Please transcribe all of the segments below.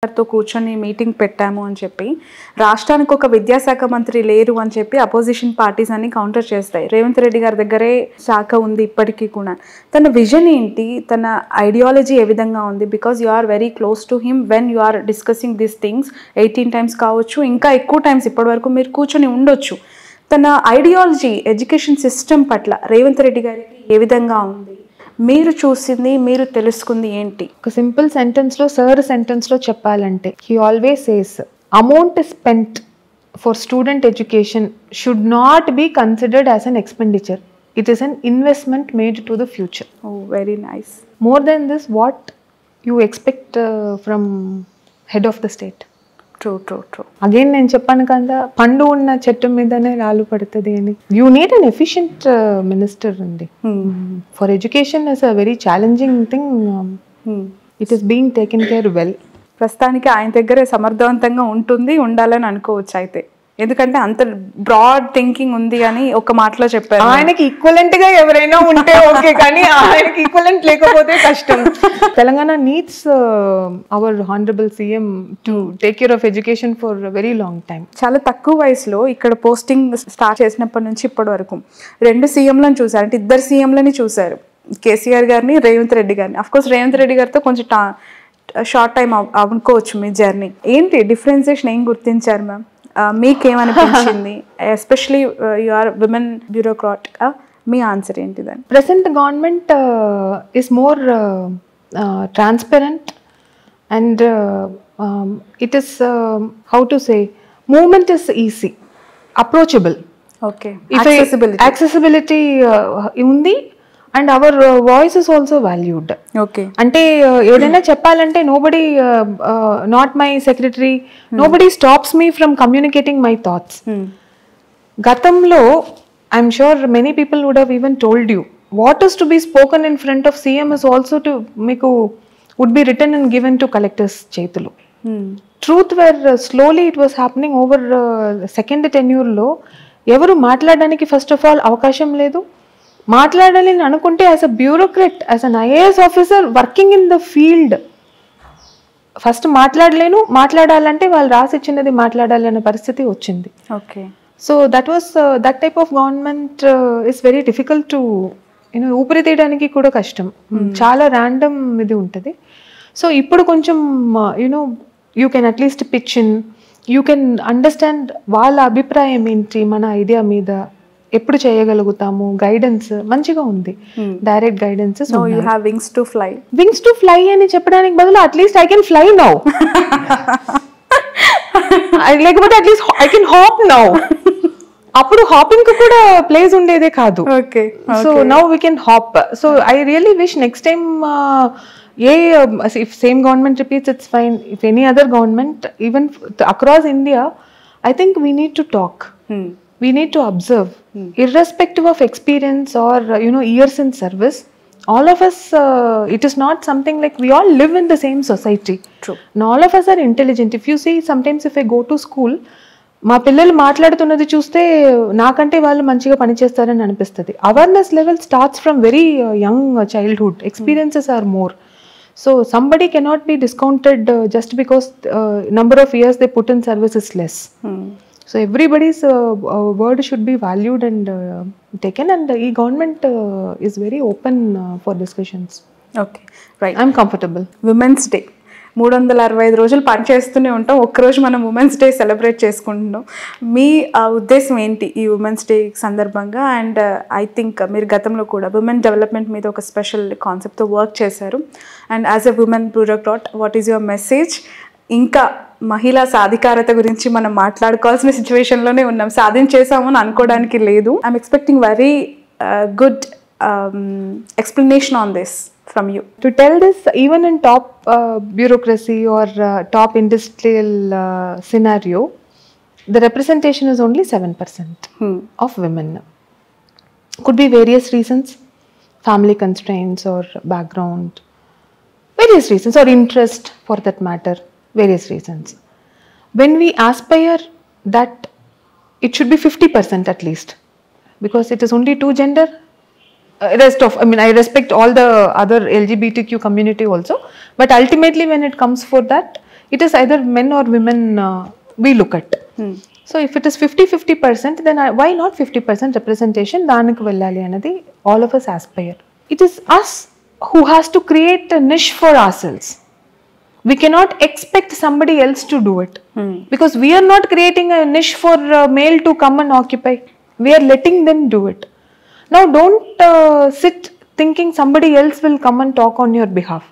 తో కూర్చొని మీటింగ్ పెట్టాము అని చెప్పి రాష్ట్రానికి ఒక విద్యాశాఖ మంత్రి లేరు అని చెప్పి అపోజిషన్ పార్టీస్ అన్ని కౌంటర్ చేస్తాయి. రేవంత్ రెడ్డి గారి దగ్గరే శాఖ ఉంది ఇప్పటికీ కూడా. తన విజన్ ఏంటి, తన ఐడియాలజీ ఏ విధంగా ఉంది? Because you are very close to him when you are discussing these things 18 times కావచ్చు, ఇంకా ఎక్కువ టైమ్స్ ఇప్పటి వరకు మీరు కూర్చొని ఉండొచ్చు. తన ఐడియాలజీ ఎడ్యుకేషన్ సిస్టమ్ పట్ల రేవంత్ రెడ్డి గారికి ఏ విధంగా ఉంది? మీరు చూసింది, మీరు తెలుసుకుంది ఏంటి? ఒక సింపుల్ సెంటెన్స్లో సెంటెన్స్లో చెప్పాలంటే, he always says amount spent for student education should not be considered as an expenditure. It is an investment made to the future. Oh very nice. More than this what you expect from head of the state? True true true. Again నేను చెప్పాను కదా, పండు ఉన్న చెట్టు మీదనే రాళ్ళు పడుతుంది అని. You need an efficient minister అండి. For education is a very challenging thing. It is being taken care well. ప్రస్తుతానికి ఆయన దగ్గరే సమర్థవంతంగా ఉండాలని అనుకోవచ్చు అయితే, ఎందుకంటే అంత బ్రాడ్ థింకింగ్ ఉంది అని ఒక మాటలో చెప్పారు. ఆయనకి ఈక్వలెంట్ గా ఎవరైనా ఉంటే ఓకే, కానీ ఆయనకి ఈక్వలెంట్ లేకపోతే కష్టం. Telangana needs hour honourable CM to take care of education for very long time. చాలా తక్కువ వయసులో ఇక్కడ పోస్టింగ్ స్టార్ట్ చేసినప్పటి నుంచి ఇప్పటి వరకు 2 సీఎంలను చూసారు, అంటే 2 సీఎంలని చూసారు, కేసీఆర్ గారిని, రేవంత్ రెడ్డి గారిని. అఫ్ కోర్స్ రేవంత్ రెడ్డి గారితో కొంచెం షార్ట్ టైం అనుకోవచ్చు మీ జర్నీ. ఏంటి డిఫరెన్సియేషన్, ఏం గుర్తించారు మ్యామ్? మీకేమనిపించింది? Especially you are women bureaucrat, మీ ఆన్సర్ ఏంటి దాన్ని? Present government is more transparent and it is how to say, movement is easy, approachable. Okay, accessibility ఉంది. And our voice is also valued. Okay, అంటే ఏదైనా చెప్పాలంటే nobody, not my secretary, nobody stops me from communicating my thoughts. గతంలో I'm sure many people would have even told you what is to be spoken in front of CM is also to మీకు would be written and given to collectors చేతులు. Truth where slowly it was happening over second టెన్యూర్లో. ఎవరు మాట్లాడడానికి first of all అవకాశం లేదు. మాట్లాడాలి అని అనుకుంటే as a bureaucrat, as an IAS officer working in the field, first మాట్లాడలేను, మాట్లాడాలంటే వాళ్ళు రాసిచ్చినది మాట్లాడాలి అనే పరిస్థితి వచ్చింది. Okay, so that was that type of government is very difficult to you know, ఊపిరి తీయడానికి కూడా కష్టం, చాలా ర్యాండమ్ ఇది ఉంటుంది. సో ఇప్పుడు కొంచెం you know you can at least pitch in, you can understand వాళ్ళ అభిప్రాయం ఏంటి మన ఐడియా మీద, ఎప్పుడు చేయగలుగుతాము, గైడెన్స్ మంచిగా ఉంది, direct guidance. So you have wings to fly. Wings to fly అని చెప్పడానికి బదులు at least I can fly now, లేకపోతే at least I can hop now. అప్పుడు హాపింగ్ కు కూడా ప్లేస్ ఉండేదే కాదు. Okay, so now we can hop. So I really wish next time if same government repeats, it's fine. If any other government, even across India, I think we need to talk. We need to observe, irrespective of experience or years in service. All of us, it is not something like we all live in the same society. True. And all of us are intelligent. If you see, sometimes if I go to school, మా పిల్లలు మాట్లాడుతున్నది చూస్తే నాకంటే వాళ్ళు మంచిగా పనిచేస్తారని అనిపిస్తుంది. Awareness level starts from very young childhood. Experiences are more. So somebody cannot be discounted just because number of years they put in service is less. So everybody's word should be valued and taken, and the government is very open for discussions. Okay, right. I'm comfortable. Women's Day 365 రోజులు పనిచేస్తూనే ఉంటాం, ఒక్కరోజు మనం women's day celebrate చేసుకుంటున్నాం. మీ ఉద్దేశం ఏంటి ఈ women's day సందర్భంగా? అండ్ ఐ థింక్ మీరు గతంలో కూడా ఉమెన్ డెవలప్మెంట్ మీద ఒక స్పెషల్ కాన్సెప్ట్తో వర్క్ చేశారు. And as a women bureaucrat, what is your message? ఇంకా మహిళా సాధికారత గురించి మనం మాట్లాడుకోవాల్సిన సిచ్యువేషన్లోనే ఉన్నాం, సాధించేసాము అని అనుకోవడానికి లేదు. I'm expecting very good explanation on this from you. To tell this, even in top bureaucracy or top industrial scenario, the representation is only 7% of women. Could be various reasons, family constraints or background, various reasons, or interest for that matter, various reasons. When we aspire that it should be 50% at least, because it is only 2 gender, rest of, I mean, I respect all the other LGBTQ community also, but ultimately when it comes for that, it is either men or women we look at. So if it is 50-50%, then why not 50% representation? Daniki vellali anadi all of us aspire. It is us who has to create a niche for ourselves. We cannot expect somebody else to do it, because we are not creating a niche for male to come and occupy. We are letting them do it. Now don't sit thinking somebody else will come and talk on your behalf.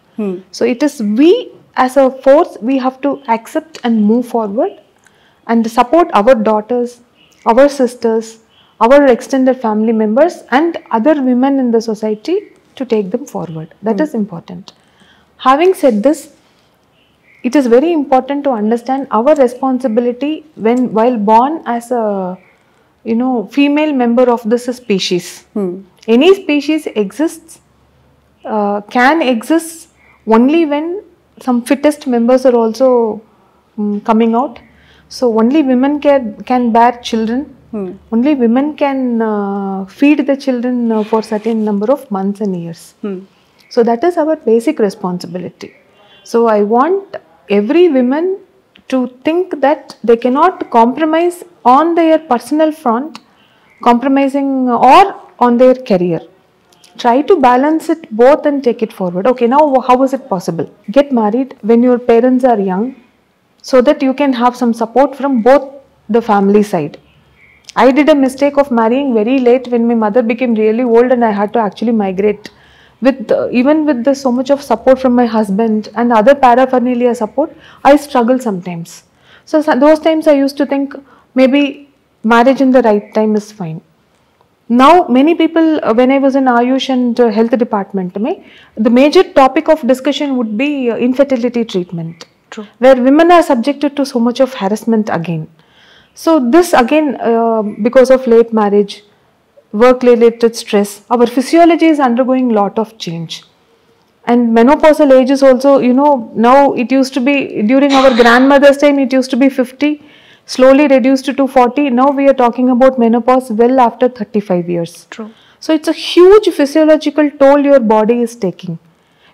So it is we as a force, we have to accept and move forward and support our daughters, our sisters, our extended family members and other women in the society to take them forward. That is important. Having said this, it is very important to understand our responsibility while born as a female member of this species. Any species exists, can exist only when some fittest members are also coming out. So only women can bear children. Only women can feed the children for certain number of months and years. So that is our basic responsibility. So I want every woman to think that they cannot compromise on their personal front, compromising or on their career. Try to balance it both and take it forward. Okay, now how is it possible? Get married when your parents are young, so that you can have some support from both the family side. I did a mistake of marrying very late when my mother became really old and I had to actually migrate. Even with so much of support from my husband and other paraphernalia support, I struggle sometimes. So those times I used to think maybe marriage in the right time is fine. Now many people, when I was in Ayush and health department, the major topic of discussion would be infertility treatment. True. Where women are subjected to so much of harassment again. So this again, because of late marriage, work-related stress, our physiology is undergoing lot of change. And menopausal age is also, now it used to be, during our grandmother's time, it used to be 50, slowly reduced to 40. Now we are talking about menopause well after 35 years. True. So it's a huge physiological toll your body is taking.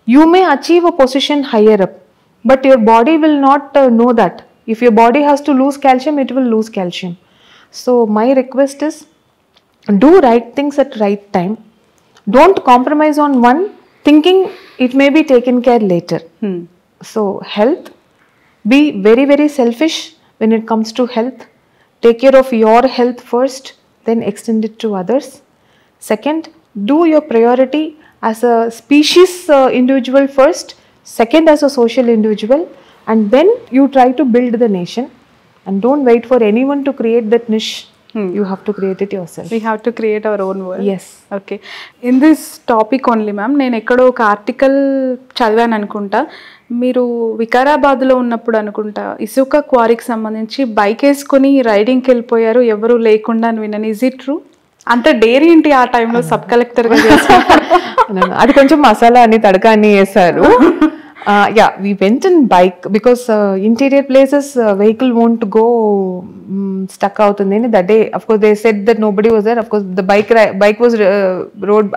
You may achieve a position higher up, but your body will not know that. If your body has to lose calcium, it will lose calcium. So my request is, do right things at right time. Don't compromise on one, thinking it may be taken care later. So health, be very, very selfish when it comes to health. Take care of your health first, then extend it to others. Second, do your priority as a species individual first, second as a social individual, and then you try to build the nation. And don't wait for anyone to create that niche. You have to create it yourself. We have to create our own world. Yes. Okay. In this topic only, ma'am, నేను ఎక్కడో ఒక article చదివాను అనుకుంటా. మీరు వికారాబాద్లో ఉన్నప్పుడు అనుకుంటా ఇసుక క్వారీకి సంబంధించి బైక్ వేసుకొని రైడింగ్కి వెళ్ళిపోయారు ఎవరు లేకుండా అని విన్నాను. Is it true? అంత డేర్ ఏంటి ఆ టైంలో సబ్ కలెక్టర్గా చేస్తారు? అది కొంచెం మసాలా అని తడక అని వేశారు. Yeah, we went in bike because interior places vehicle won't go stuck out. And then that day, of course, they said that nobody was there. Of course, the bike was rode.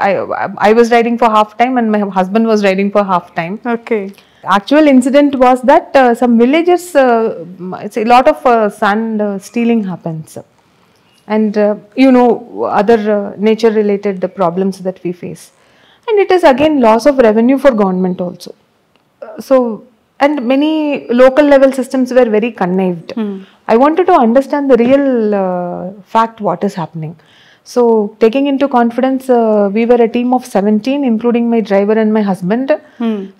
I was riding for half time and my husband was riding for half time. Okay. Actual incident was that some villagers, it's a lot of sand stealing happens, and other nature related problems that we face, and it is again loss of revenue for government also. So, and many local level systems were very connived. I wanted to understand the real fact what is happening. So taking into confidence, we were a team of 17, including my driver and my husband.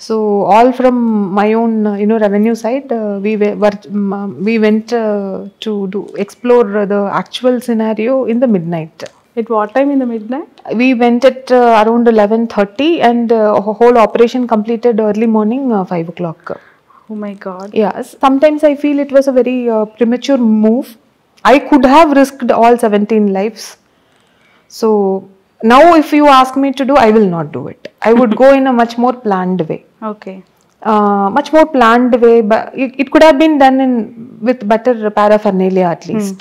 So all from my own, revenue side, we went to explore the actual scenario in the midnight. At what time in the midnight? We went at around 11:30 and whole operation completed early morning 5 o'clock. Oh my God. Yes, sometimes I feel it was a very premature move. I could have risked all 17 lives. So now if you ask me to do, I will not do it. I would go in a much more planned way. Okay. Much more planned way, but it could have been done with better paraphernalia at least.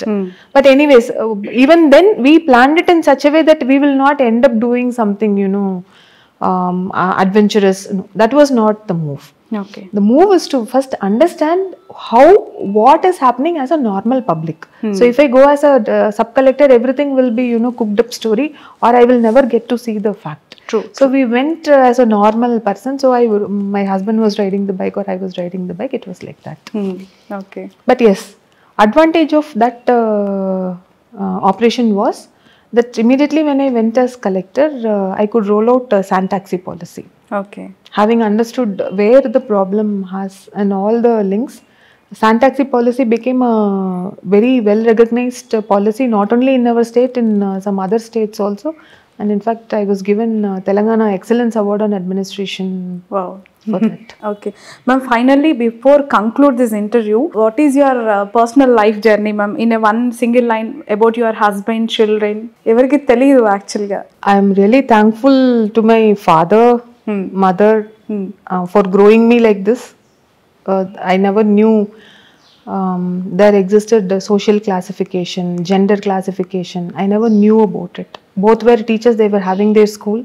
But anyways, even then we planned it in such a way that we will not end up doing something, adventurous. No, that was not the move. Okay. The move is to first understand what is happening as a normal public. So if I go as a sub-collector, everything will be, cooked up story, or I will never get to see the fact. True. So we went as a normal person. So my husband was riding the bike or I was riding the bike. It was like that. Okay. But yes, advantage of that operation was that immediately when I went as collector, I could roll out a sand taxi policy. Okay. Having understood where the problem has and all the links, sand taxi policy became a very well recognized policy, not only in our state, in some other states also. And in fact, I was given Telangana Excellence Award on Administration. Wow. For that. Okay. Ma'am, finally, before conclude this interview, what is your personal life journey, ma'am, in a one single line about your husband, children? Evariki teliyadu actually ga. I am really thankful to my father, mother, for growing me like this. I never knew there existed social classification, gender classification. I never knew about it. Both were teachers, they were having their school.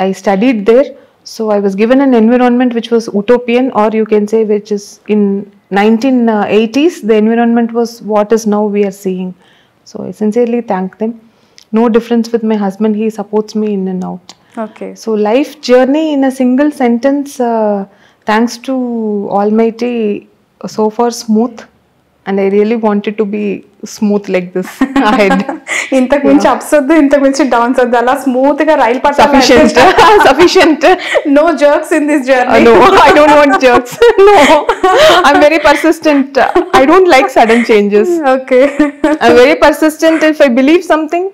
I studied there. So I was given an environment which was utopian, or you can say which is in 1980s, the environment was what is now we are seeing. So I sincerely thank them. No difference with my husband, he supports me in and out. Okay. So life journey in a single sentence, thanks to Almighty, so far smooth, and I really wanted to be smooth like this ahead. ఇంతకు మించి apps వద్దు, ఇంతకు మించి downs వద్దు, అలా smooth గా రైలు Sufficient. No jerks in this journey. No, I don't want jerks. No, I'm very persistent. I don't like sudden changes. Okay. I'm very persistent. If I believe something,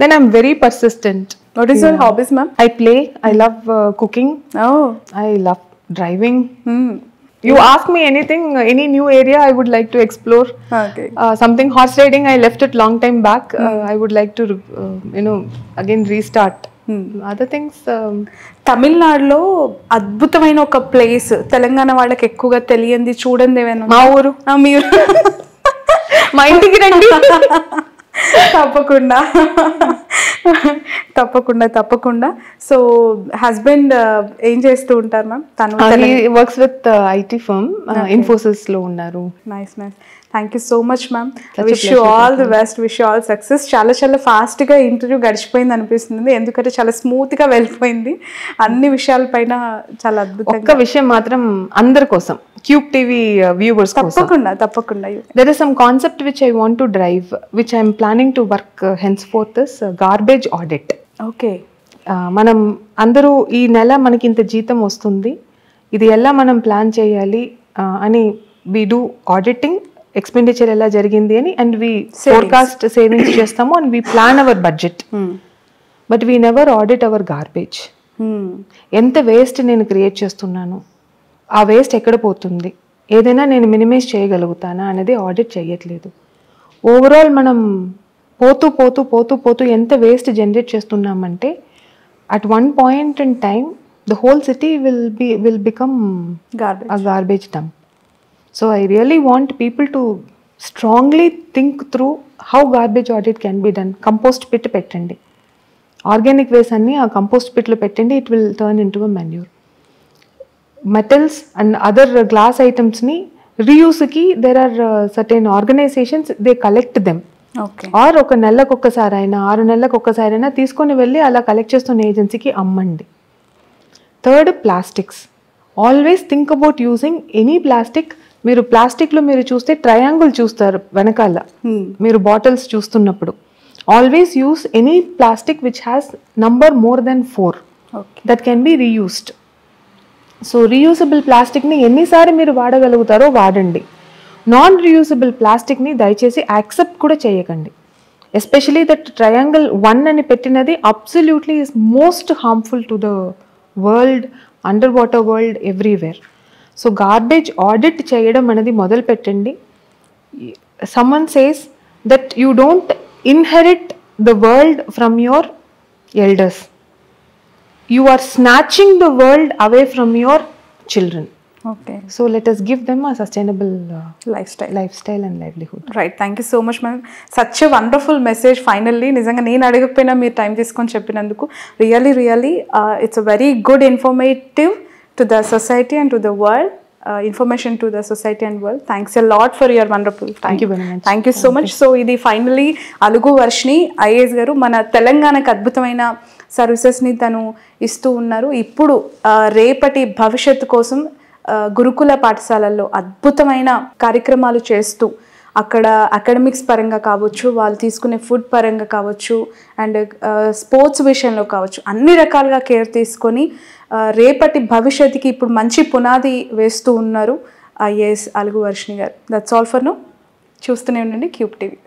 then I'm very persistent. What is your hobbies, ma'am? I play. I love cooking. Oh. I love driving. You ask me anything, any new area I would like to explore. Okay. Something horse riding, I left it long time back. I would like to, again restart. Other things. తమిళనాడులో అద్భుతమైన ఒక place, Telangana వాళ్ళకి ఎక్కువగా తెలియంది, చూడండి ఏమైనా? మా ఊరు. మీరు మా ఇంటికి రండి. తప్పకుండా తప్పకుండా తప్పకుండా. సో హస్బెండ్ ఏం చేస్తూ ఉంటారు మ్యామ్? తను works with IT firm, Infosys లో ఉన్నారు. Nice nice. Thank you so much ma'am. Wish you all the best, wish you all success. చాలా చాలా ఫాస్ట్గా ఇంటర్వ్యూ గడిచిపోయింది అనిపిస్తుంది, ఎందుకంటే చాలా స్మూత్గా వెళ్ళిపోయింది. అన్ని విషయాలపైన చాలా అద్భుతంగా. ఒక్క విషయం మాత్రం అందరి కోసం, క్యూబ్ టీవీ వ్యూవర్స్ కోసం, తప్పకుండా there is some concept which I want to drive, which I am planning to work henceforth, is garbage audit. Okay. మనం అందరూ ఈ నెల మనకి ఇంత జీతం వస్తుంది, ఇది ఎలా మనం ప్లాన్ చేయాలి అని we do auditing, ఎక్స్పెండిచర్ ఎలా జరిగింది అని, అండ్ వి ఫోర్కాస్ట్ సేవింగ్స్ చేస్తాము, and we plan our budget. But we never audit our garbage. ఎంత వేస్ట్ నేను క్రియేట్ చేస్తున్నాను, ఆ వేస్ట్ ఎక్కడ పోతుంది, ఏదైనా నేను మినిమైజ్ చేయగలుగుతానా అనేది ఆడిట్ చేయట్లేదు. ఓవరాల్ మనం పోతూ పోతూ పోతూ పోతూ ఎంత వేస్ట్ జనరేట్ చేస్తున్నామంటే, at one point in time the whole city will become a garbage dump. So I really want people to strongly think through how garbage audit can be done. Compost pit pettandi, organic waste anni aa compost pit lo pettandi, it will turn into a manure. Metals and other glass items ni reuse ki there are certain organizations, they collect them. Okay. Or oka nellaki okkasari aina 6 నెలలకు ఒక్కసారి అయినా తీసుకొని వెళ్ళి అలా collect చేస్తున్న ఏజెన్సీకి అమ్మండి. Third, plastics. Always think about using any plastic. మీరు ప్లాస్టిక్లో మీరు చూస్తే ట్రయాంగిల్ చూస్తారు వెనకాల, మీరు బాటిల్స్ చూస్తున్నప్పుడు. Always use any plastic which has number more than 4 that can be reused. So reusable ప్లాస్టిక్ని ఎన్నిసార్లు మీరు వాడగలుగుతారో వాడండి. నాన్ రీయూసబుల్ ప్లాస్టిక్ని దయచేసి యాక్సెప్ట్ కూడా చేయకండి. ఎస్పెషలీ దట్ ట్రయాంగిల్ 1 అని పెట్టినది absolutely is most harmful to the world, under water world, everywhere. So garbage audit చేయడం అనేది మొదలు పెట్టండి. Someone says that you don't inherit the world from your elders, you are snatching the world away from your children. Okay, So let us give them a sustainable lifestyle and livelihood. Right. Thank you so much ma'am. Such a wonderful message. Finally నిజంగా నేను అడగకపోయినా మీరు time తీసుకొని చెప్పినందుకు really it's a very good informative to the society and to the world, information to the society and world. Thanks a lot for your wonderful. Thank you very much. Thank you so much. So ఇది finally అలుగు Varshini IAS గారు మన తెలంగాణకు అద్భుతమైన సర్వీసెస్ని తను ఇస్తూ ఉన్నారు. ఇప్పుడు రేపటి భవిష్యత్తు కోసం గురుకుల పాఠశాలల్లో అద్భుతమైన కార్యక్రమాలు చేస్తూ అక్కడ అకాడమిక్స్ పరంగా కావచ్చు, వాళ్ళు తీసుకునే ఫుడ్ పరంగా కావచ్చు, అండ్ స్పోర్ట్స్ విషయంలో కావచ్చు, అన్ని రకాలుగా కేర్ తీసుకొని రేపటి భవిష్యత్తుకి ఇప్పుడు మంచి పునాది వేస్తూ ఉన్నారు ఐఏఎస్ అలుగు వర్షిణి గారు. That's all for now. చూస్తూనే ఉండండి క్యూబ్ టీవీ.